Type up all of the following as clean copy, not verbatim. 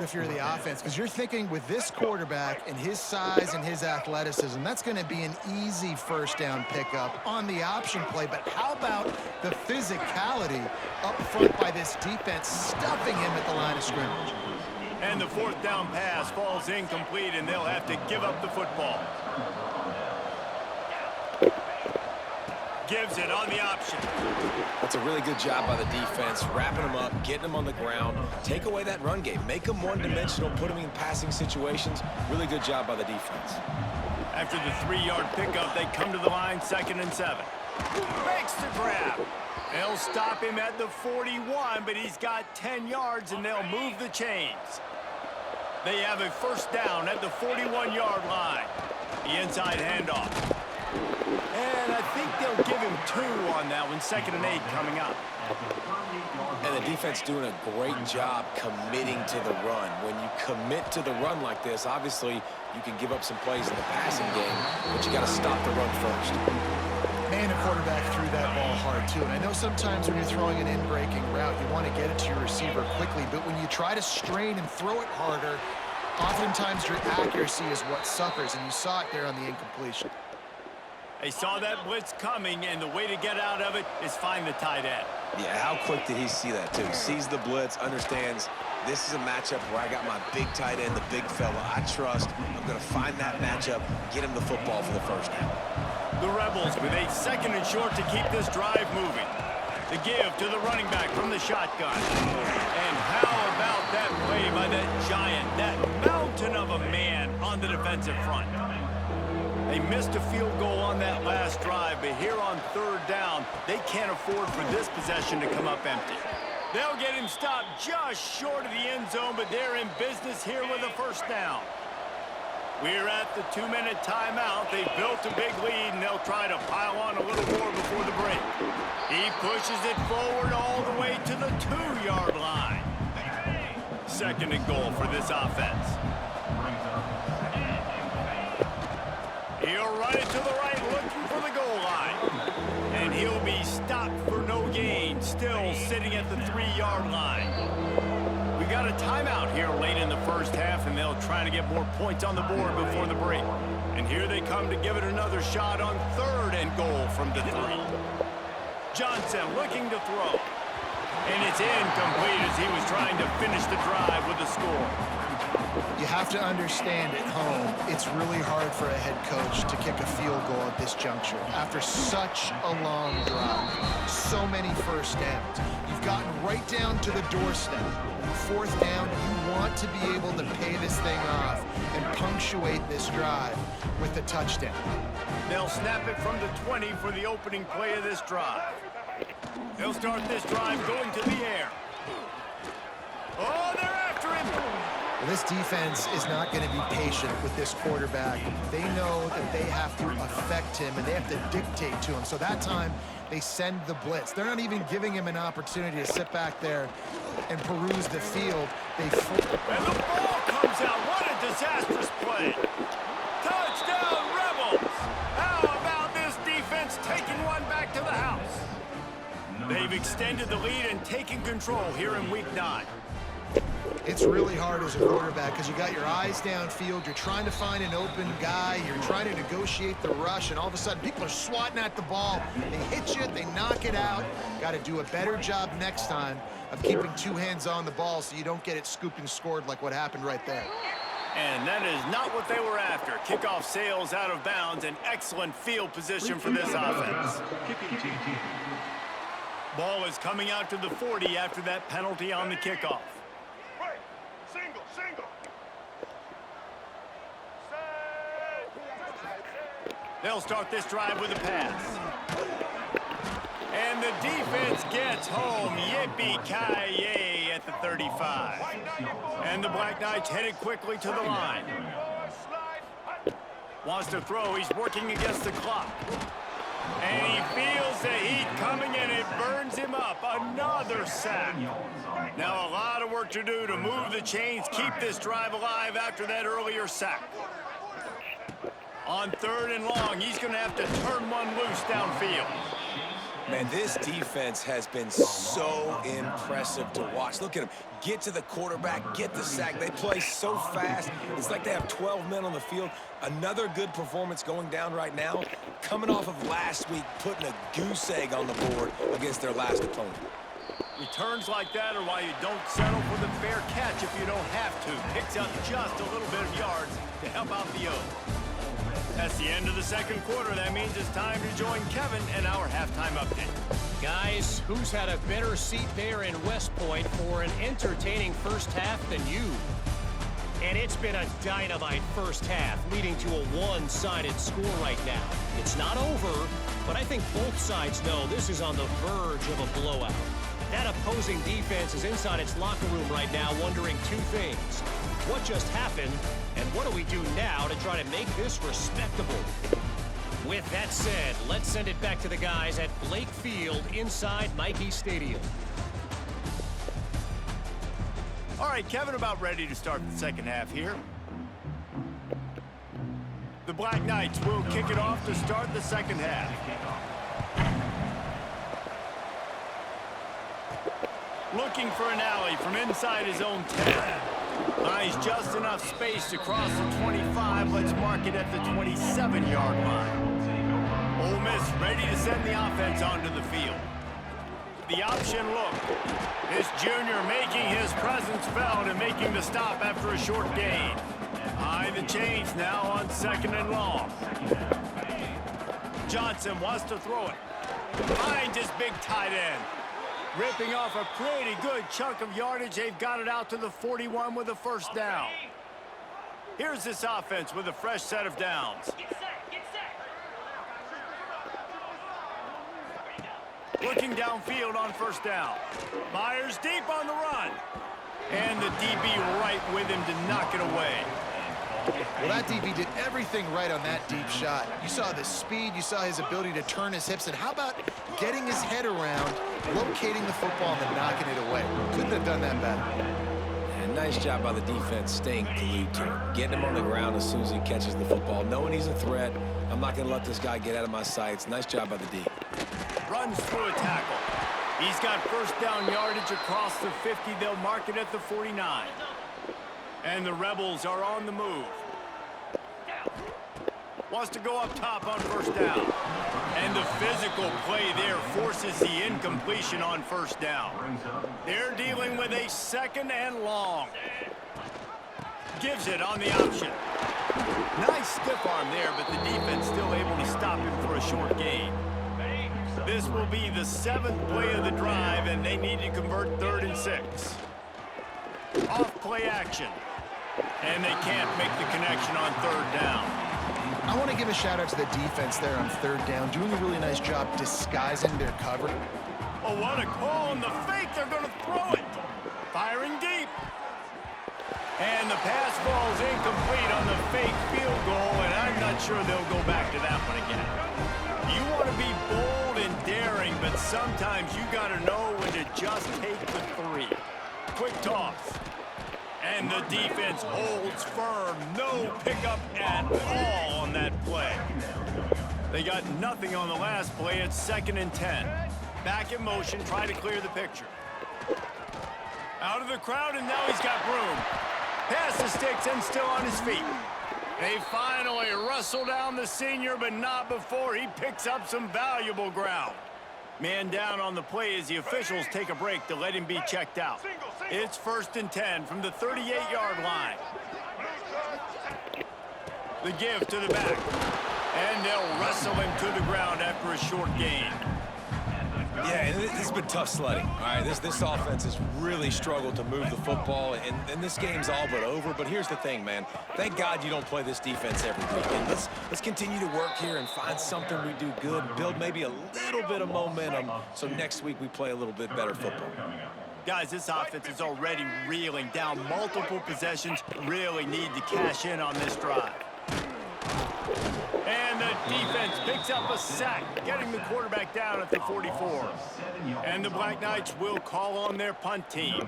if you're the offense, because you're thinking with this quarterback and his size and his athleticism, that's going to be an easy first down pickup on the option play. But how about the physicality up front by this defense, stuffing him at the line of scrimmage? And the fourth down pass falls incomplete, and they'll have to give up the football. Gives it on the option. That's a really good job by the defense, wrapping them up, getting them on the ground. Take away that run game. Make them one-dimensional, put them in passing situations. Really good job by the defense. After the 3-yard pickup, they come to the line, 2nd and 7. Makes the grab. They'll stop him at the 41, but he's got 10 yards, and they'll move the chains. They have a first down at the 41-yard line. The inside handoff. And I think they'll give him 2 on that one, 2nd and 8 coming up. And the defense doing a great job committing to the run. When you commit to the run like this, obviously you can give up some plays in the passing game, but you got to stop the run first. Man, the quarterback threw that ball hard, too. And I know sometimes when you're throwing an in-breaking route, you want to get it to your receiver quickly. But when you try to strain and throw it harder, oftentimes your accuracy is what suffers. And you saw it there on the incompletion. They saw that blitz coming, and the way to get out of it is find the tight end. Yeah, how quick did he see that, too? Sees the blitz, understands this is a matchup where I got my big tight end, the big fella I trust. I'm going to find that matchup, get him the football for the first down. The Rebels with a 2nd and short to keep this drive moving. The give to the running back from the shotgun. And how about that play by that giant, that mountain of a man on the defensive front? They missed a field goal on that last drive, but here on 3rd down, they can't afford for this possession to come up empty. They'll get him stopped just short of the end zone, but they're in business here with a first down. We're at the 2-minute timeout. They built a big lead, and they'll try to pile on a little more before the break. He pushes it forward all the way to the 2-yard line. 2nd and goal for this offense. He'll run it to the right, looking for the goal line. And he'll be stopped for no gain, still sitting at the 3-yard line. We got a timeout here late in the first half, and they'll try to get more points on the board before the break. And here they come to give it another shot on 3rd and goal from the 3. Johnson looking to throw. And it's incomplete as he was trying to finish the drive with a score. You have to understand at home, it's really hard for a head coach to kick a field goal at this juncture. After such a long drive, so many first downs, you've gotten right down to the doorstep. 4th down, you want to be able to pay this thing off and punctuate this drive with a touchdown. They'll snap it from the 20 for the opening play of this drive. They'll start this drive going to the air. Oh, they're after him! Well, this defense is not going to be patient with this quarterback. They know that they have to affect him, and they have to dictate to him. So that time, they send the blitz. They're not even giving him an opportunity to sit back there and peruse the field. And the ball comes out. What a disastrous play. Touchdown, Rebels! How about this defense taking one back to the house? They've extended the lead and taken control here in Week 9. It's really hard as a quarterback because you got your eyes downfield. You're trying to find an open guy. You're trying to negotiate the rush, and all of a sudden people are swatting at the ball. They hit you. They knock it out. Got to do a better job next time of keeping 2 hands on the ball so you don't get it scooped and scored like what happened right there. And that is not what they were after. Kickoff sails out of bounds, and excellent field position for this offense. Ball is coming out to the 40 after that penalty on the kickoff. They'll start this drive with a pass. And the defense gets home. Yippee-ki-yay at the 35. And the Black Knights headed quickly to the line. Wants to throw. He's working against the clock. And he feels the heat coming, and it burns him up. Another sack. Now a lot of work to do to move the chains, keep this drive alive after that earlier sack. On 3rd and long, he's going to have to turn one loose downfield. Man, this defense has been so impressive to watch. Look at them. Get to the quarterback, get the sack. They play so fast. It's like they have 12 men on the field. Another good performance going down right now. Coming off of last week, putting a goose egg on the board against their last opponent. Returns like that are why you don't settle for the fair catch if you don't have to. Picks up just a little bit of yards to help out the O. That's the end of the second quarter. That means it's time to join Kevin and our halftime update. Guys, who's had a better seat there in West Point for an entertaining first half than you? And it's been a dynamite first half, leading to a one-sided score right now. It's not over, but I think both sides know this is on the verge of a blowout. That opposing defense is inside its locker room right now wondering two things. What just happened, and what do we do now to try to make this respectable? With that said, let's send it back to the guys at Blake Field inside Michie Stadium. All right, Kevin, about ready to start the second half here. The Black Knights will kick it off to start the second half. Looking for an alley from inside his own 10. Buys just enough space to cross the 25. Let's mark it at the 27-yard line. Ole Miss ready to send the offense onto the field. The option look. This junior making his presence felt and making the stop after a short gain. High the chains now on second and long. Johnson wants to throw it. Finds his big tight end. Ripping off a pretty good chunk of yardage. They've got it out to the 41 with a first down. Here's this offense with a fresh set of downs. Looking downfield on first down. Myers deep on the run. And the DB right with him to knock it away. Well, that DB did everything right on that deep shot. You saw the speed, you saw his ability to turn his hips, and how about getting his head around, locating the football, and then knocking it away? Couldn't have done that better. And nice job by the defense staying glued to him. Getting him on the ground as soon as he catches the football, knowing he's a threat. I'm not going to let this guy get out of my sights. Nice job by the D. Runs through a tackle. He's got first down yardage across the 50. They'll mark it at the 49. And the Rebels are on the move. Wants to go up top on first down. And the physical play there forces the incompletion on first down. They're dealing with a second and long. Gives it on the option. Nice stiff arm there, but the defense still able to stop him for a short gain. This will be the 7th play of the drive, and they need to convert 3rd and 6. Off play action. And they can't make the connection on 3rd down. I want to give a shout out to the defense there on 3rd down, doing a really nice job disguising their cover. Oh, what a call on the fake. They're going to throw it. Firing deep. And the pass falls incomplete on the fake field goal, and I'm not sure they'll go back to that one again. You want to be bold and daring, but sometimes you got to know when to just take the 3. Quick toss. And the defense holds firm. No pickup at all on that play. They got nothing on the last play. It's 2nd and 10. Back in motion, try to clear the picture. Out of the crowd, and now he's got room. Pass the sticks and still on his feet. They finally wrestle down the senior, but not before he picks up some valuable ground. Man down on the play as the officials take a break to let him be checked out. It's 1st and 10 from the 38-yard line. The give to the back. And they'll wrestle him to the ground after a short gain. Yeah, and this has been tough sledding. All right, this offense has really struggled to move the football, and this game's all but over. But here's the thing, man. Thank God you don't play this defense every week. And let's continue to work here and find something we do good, build maybe a little bit of momentum so next week we play a little bit better football. Guys, this offense is already reeling down multiple possessions. Really need to cash in on this drive. And the defense picks up a sack, getting the quarterback down at the 44. And the Black Knights will call on their punt team.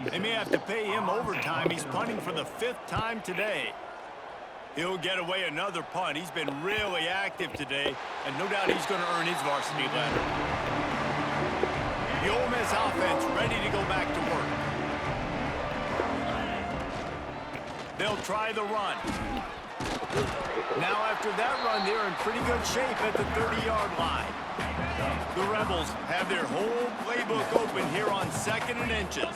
They may have to pay him overtime. He's punting for the 5th time today. He'll get away another punt. He's been really active today, and no doubt he's going to earn his varsity letter. this offense ready to go back to work. They'll try the run. Now after that run, they're in pretty good shape at the 30-yard line. The Rebels have their whole playbook open here on 2nd and inches.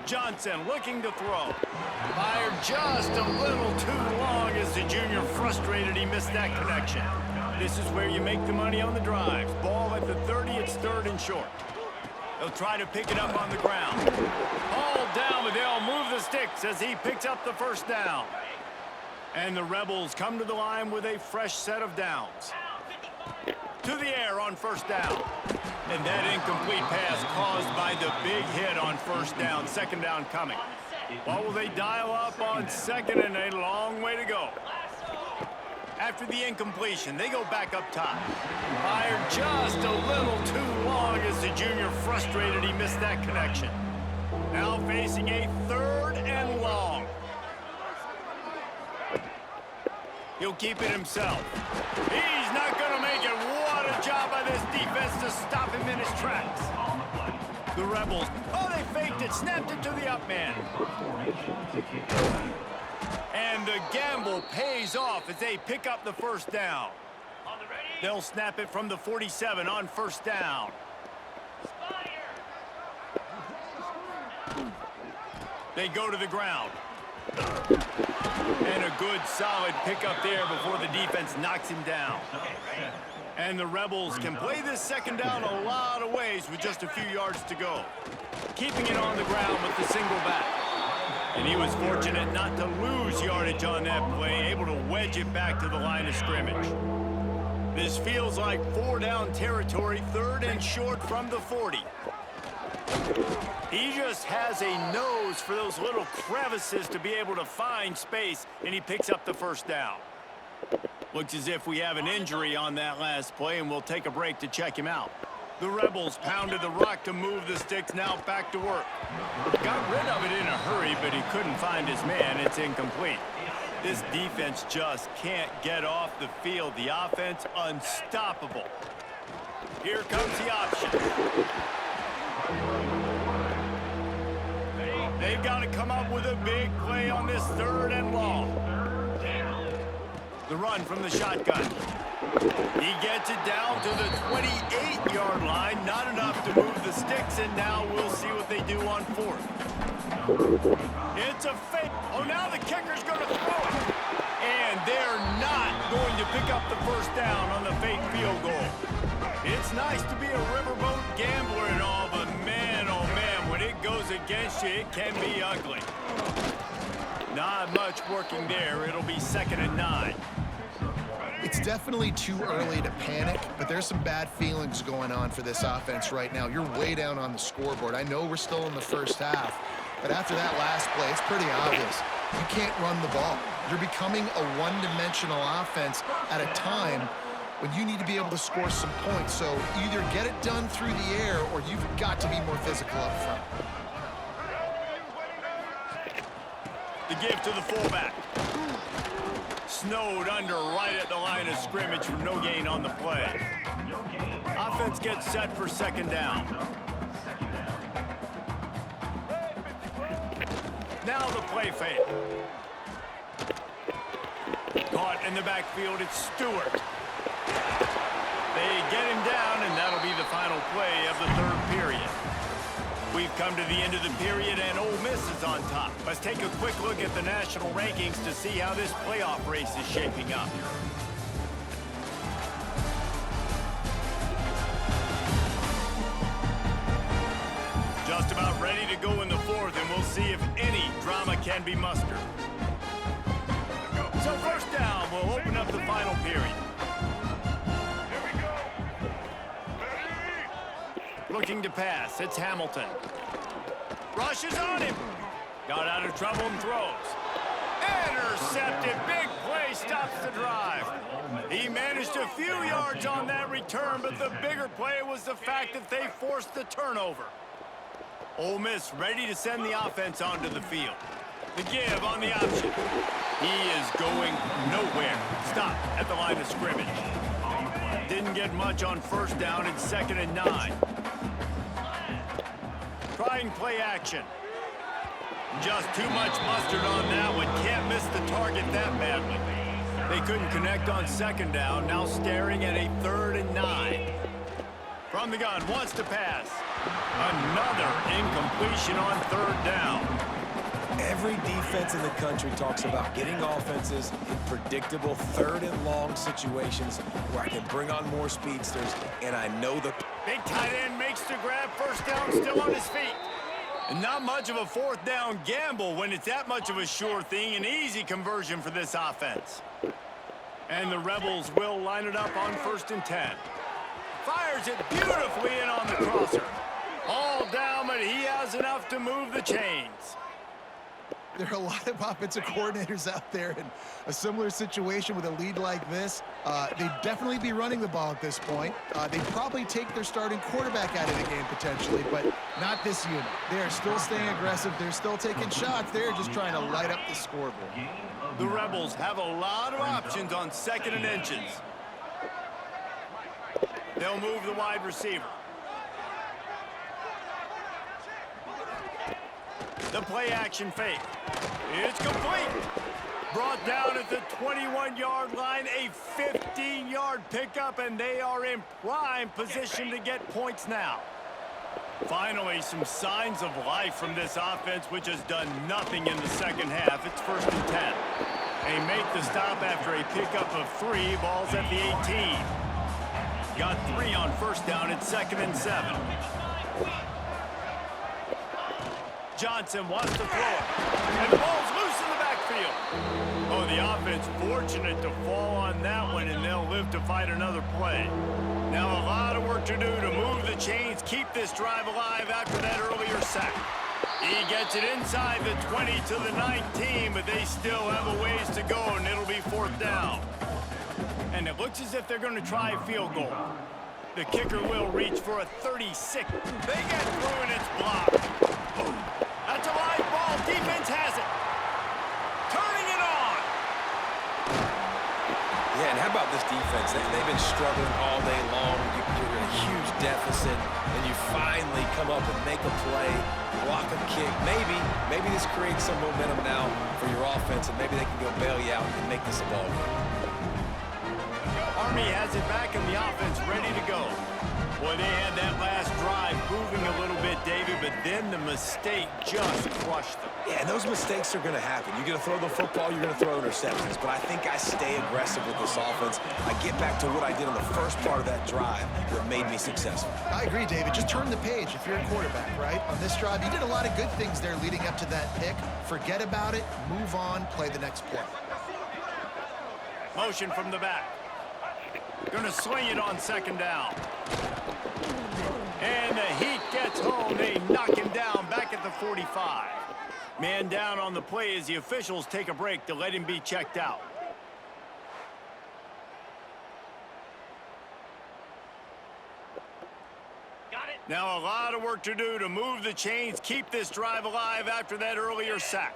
Johnson looking to throw. Fired just a little too long as the junior frustrated he missed that connection. This is where you make the money on the drives. Ball at the 30, it's 3rd and short. They'll try to pick it up on the ground. Ball down, but they'll move the sticks as he picks up the 1st down. And the Rebels come to the line with a fresh set of downs. To the air on 1st down. And that incomplete pass caused by the big hit on 1st down. 2nd down coming. What will they dial up on 2nd and a long way to go? After the incompletion, they go back up top. Fired just a little too long as the junior frustrated he missed that connection. Now facing a 3rd and long. He'll keep it himself. He's not going to make it. What a job by this defense to stop him in his tracks. The Rebels, oh, they faked it, snapped it to the up man. And the gamble pays off as they pick up the 1st down. They'll snap it from the 47 on 1st down. They go to the ground. And a good, solid pickup there before the defense knocks him down. And the Rebels can play this 2nd down a lot of ways with just a few yards to go. Keeping it on the ground with the single back. And he was fortunate not to lose yardage on that play, able to wedge it back to the line of scrimmage. This feels like 4-down territory, 3rd and short from the 40. He just has a nose for those little crevices to be able to find space, and he picks up the 1st down. Looks as if we have an injury on that last play, and we'll take a break to check him out. The Rebels pounded the rock to move the sticks, now back to work. Got rid of it in a hurry, but he couldn't find his man. It's incomplete. This defense just can't get off the field. The offense unstoppable. Here comes the option. They've got to come up with a big play on this 3rd and long. The run from the shotgun. He gets it down to the 28-yard line. Not enough to move the sticks, and now we'll see what they do on 4th. It's a fake. Oh, now the kicker's going to throw it. And they're not going to pick up the 1st down on the fake field goal. It's nice to be a riverboat gambler and all, but man, oh man, when it goes against you, it can be ugly. Not much working there. It'll be 2nd and 9. It's definitely too early to panic, but there's some bad feelings going on for this offense right now. You're way down on the scoreboard. I know we're still in the 1st half, but after that last play, it's pretty obvious. You can't run the ball. You're becoming a one-dimensional offense at a time when you need to be able to score some points. So either get it done through the air or you've got to be more physical up front. The give to the fullback. Snowed under right at the line of scrimmage for no gain on the play. Offense gets set for 2nd down. Now the play fake. Caught in the backfield, it's Stewart. They get him down, and that'll be the final play of the 3rd period. We've come to the end of the period, and Ole Miss is on top. Let's take a quick look at the national rankings to see how this playoff race is shaping up. Just about ready to go in the 4th, and we'll see if any drama can be mustered. So 1st down will open up the final period. Looking to pass, it's Hamilton. Rushes on him. Got out of trouble and throws. Intercepted, big play, stops the drive. He managed a few yards on that return, but the bigger play was the fact that they forced the turnover. Ole Miss ready to send the offense onto the field. The give on the option. He is going nowhere. Stop at the line of scrimmage. Didn't get much on 1st down. It's 2nd and 9. trying play action. Just too much mustard on that one. Can't miss the target that badly. They couldn't connect on second down. Now staring at a 3rd and 9. From the gun, wants to pass. Another incompletion on 3rd down. Every defense in the country talks about getting offenses in predictable 3rd and long situations where I can bring on more speedsters, and I know the... Big tight end makes the grab. First down, still on his feet. And not much of a 4th down gamble when it's that much of a sure thing. An easy conversion for this offense. And the Rebels will line it up on 1st and 10. Fires it beautifully in on the crosser. All down, but he has enough to move the chains. There are a lot of offensive coordinators out there in a similar situation with a lead like this. They'd definitely be running the ball at this point. They'd probably take their starting quarterback out of the game potentially, but not this unit. They are still staying aggressive. They're still taking shots. They're just trying to light up the scoreboard. The Rebels have a lot of options on 2nd and inches. They'll move the wide receiver. The play action fake. It's complete. Brought down at the 21-yard line, a 15-yard pickup, and they are in prime position to get points now. Finally, some signs of life from this offense, which has done nothing in the second half. It's 1st and 10. They make the stop after a pickup of 3. Ball's at the 18. Got 3 on 1st down. It's 2nd and 7. Johnson wants to throw it. And the ball's loose in the backfield. Oh, the offense fortunate to fall on that one, and they'll live to fight another play. Now a lot of work to do to move the chains, keep this drive alive after that earlier sack. He gets it inside the 20 to the 19, but they still have a ways to go, and it'll be 4th down. And it looks as if they're going to try a field goal. The kicker will reach for a 36. They get through, and it's blocked. That's a live ball. Defense has it. Turning it on. Yeah, and how about this defense? They've been struggling all day long. You're in a huge deficit, and you finally come up and make a play, block a kick. Maybe this creates some momentum now for your offense, and maybe they can go bail you out and make this a ball game. Army has it back, and the offense ready to go. Boy, they had that last drive moving a little bit, David, but then the mistake just crushed them. Yeah, and those mistakes are going to happen. You're going to throw the football, you're going to throw interceptions. But I think I stay aggressive with this offense. I get back to what I did on the first part of that drive that made me successful. I agree, David. Just turn the page if you're a quarterback, right? On this drive, you did a lot of good things there leading up to that pick. Forget about it, move on, play the next play. Motion from the back. Going to swing it on 2nd down. And the Heat gets home. They knock him down back at the 45. Man down on the play as the officials take a break to let him be checked out. Got it. Now a lot of work to do to move the chains, keep this drive alive after that earlier sack.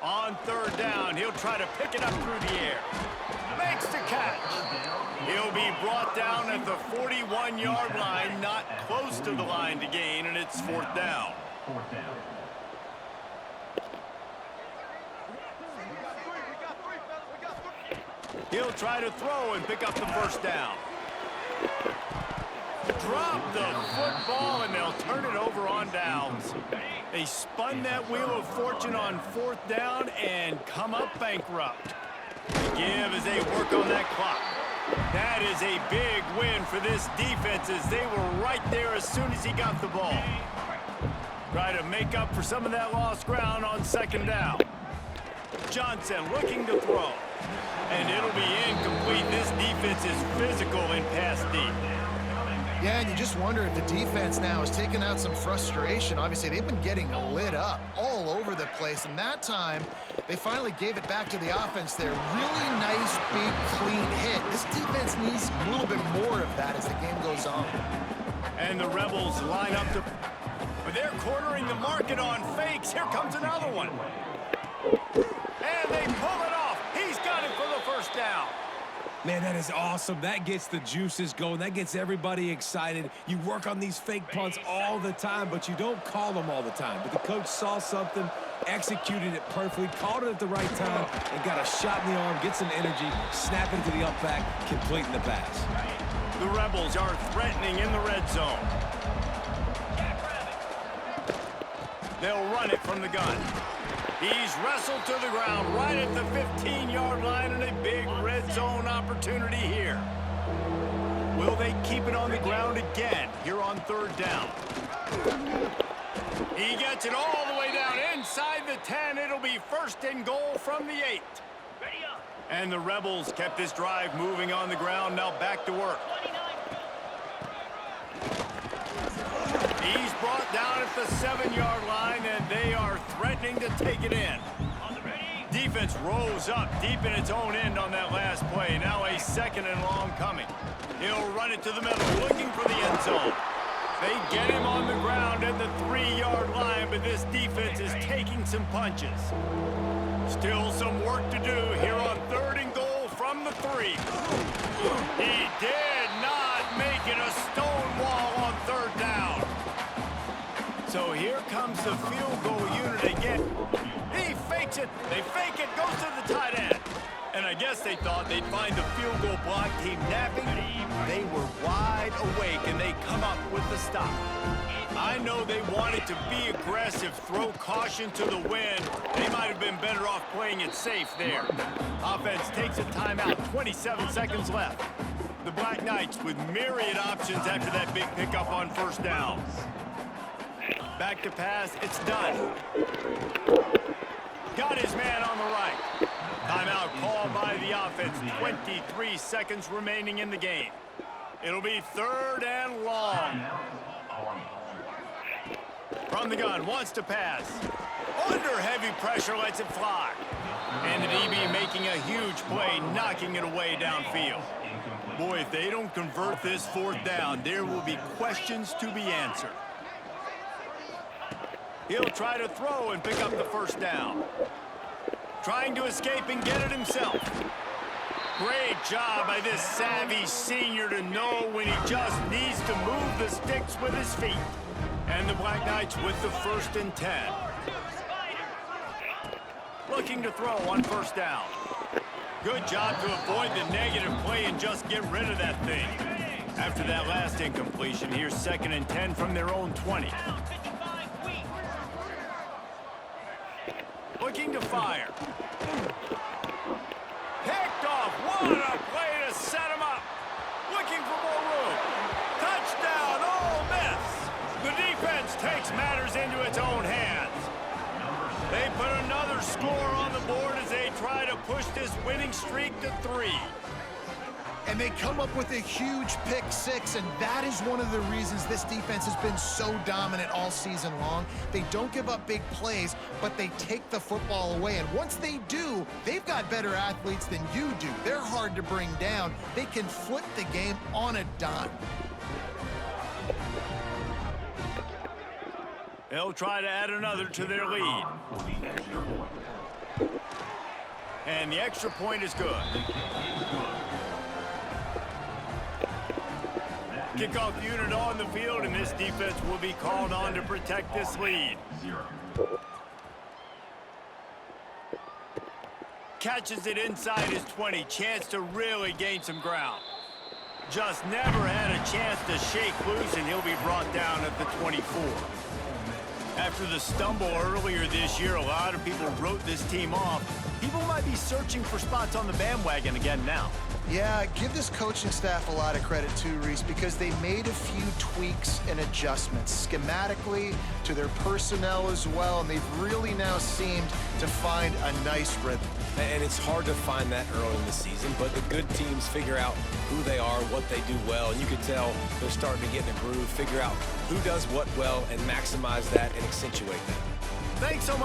On 3rd down, he'll try to pick it up through the air. Makes the catch. He'll be brought down at the 41-yard line, not close to the line to gain, and it's 4th down. He'll try to throw and pick up the 1st down. Drop the football, and they'll turn it over on downs. They spun that wheel of fortune on 4th down and come up bankrupt. The give as they work on that clock. That is a big win for this defense as they were right there as soon as he got the ball. Try to make up for some of that lost ground on 2nd down. Johnson looking to throw. And it'll be incomplete. This defense is physical in pass deep. Yeah, and you just wonder if the defense now is taking out some frustration. Obviously, they've been getting lit up all over the place, and that time, they finally gave it back to the offense there. Really nice, big, clean hit. This defense needs a little bit more of that as the game goes on. And the Rebels line up to... But they're cornering the market on fakes. Here comes another one. And they pull it off. He's got it for the 1st down. Man, that is awesome. That gets the juices going. That gets everybody excited. You work on these fake punts all the time, but you don't call them all the time. But the coach saw something, executed it perfectly, called it at the right time, and got a shot in the arm, get some energy, snap into the up back, completing the pass. The Rebels are threatening in the red zone. They'll run it from the gun. He's wrestled to the ground right at the 15-yard line, and a big red zone opportunity here. Will they keep it on the ground again here on third down? He gets it all the way down inside the 10. It'll be first and goal from the 8. And the Rebels kept this drive moving on the ground. Now back to work. He's brought down at the 7-yard line, and they are threatening to take it in. Defense rose up deep in its own end on that last play. Now a second and long coming. He'll run it to the middle, looking for the end zone. They get him on the ground at the 3-yard line, but this defense is taking some punches. Still some work to do here on third and goal from the 3. He did not make it a stone wall on third down. So here comes the field goal unit again. He fakes it. They fake it. Goes to the tight end. And I guess they thought they'd find the field goal block team napping. They were wide awake, and they come up with the stop. I know they wanted to be aggressive, throw caution to the wind. They might have been better off playing it safe there. Offense takes a timeout, 27 seconds left. The Black Knights with myriad options after that big pickup on first down. Back to pass, it's done. Got his man on the right. Timeout called by the offense. 23 seconds remaining in the game. It'll be third and long. From the gun, wants to pass. Under heavy pressure, lets it fly. And the DB making a huge play, knocking it away downfield. Boy, if they don't convert this fourth down, there will be questions to be answered. He'll try to throw and pick up the first down. Trying to escape and get it himself. Great job by this savvy senior to know when he just needs to move the sticks with his feet. And the Black Knights with the first and 10. Looking to throw on first down. Good job to avoid the negative play and just get rid of that thing. After that last incompletion, here's second and 10 from their own 20. Looking to fire. Picked off. What a play to set him up. Looking for more room. Touchdown, Ole Miss. The defense takes matters into its own hands. They put another score on the board as they try to push this winning streak to 3. And they come up with a huge pick 6, and that is one of the reasons this defense has been so dominant all season long. They don't give up big plays, but they take the football away. And once they do, they've got better athletes than you do. They're hard to bring down. They can flip the game on a dime. They'll try to add another to their lead. And the extra point is good. Kickoff unit on the field, and this defense will be called on to protect this lead. Catches it inside his 20. Chance to really gain some ground. Just never had a chance to shake loose, and he'll be brought down at the 24. After the stumble earlier this year, a lot of people wrote this team off. People might be searching for spots on the bandwagon again now. Yeah, give this coaching staff a lot of credit too, Reese, because they made a few tweaks and adjustments schematically to their personnel as well, and they've really now seemed to find a nice rhythm. And it's hard to find that early in the season, but the good teams figure out who they are, what they do well, and you can tell they're starting to get in a groove, figure out who does what well, and maximize that and accentuate that. Thanks so much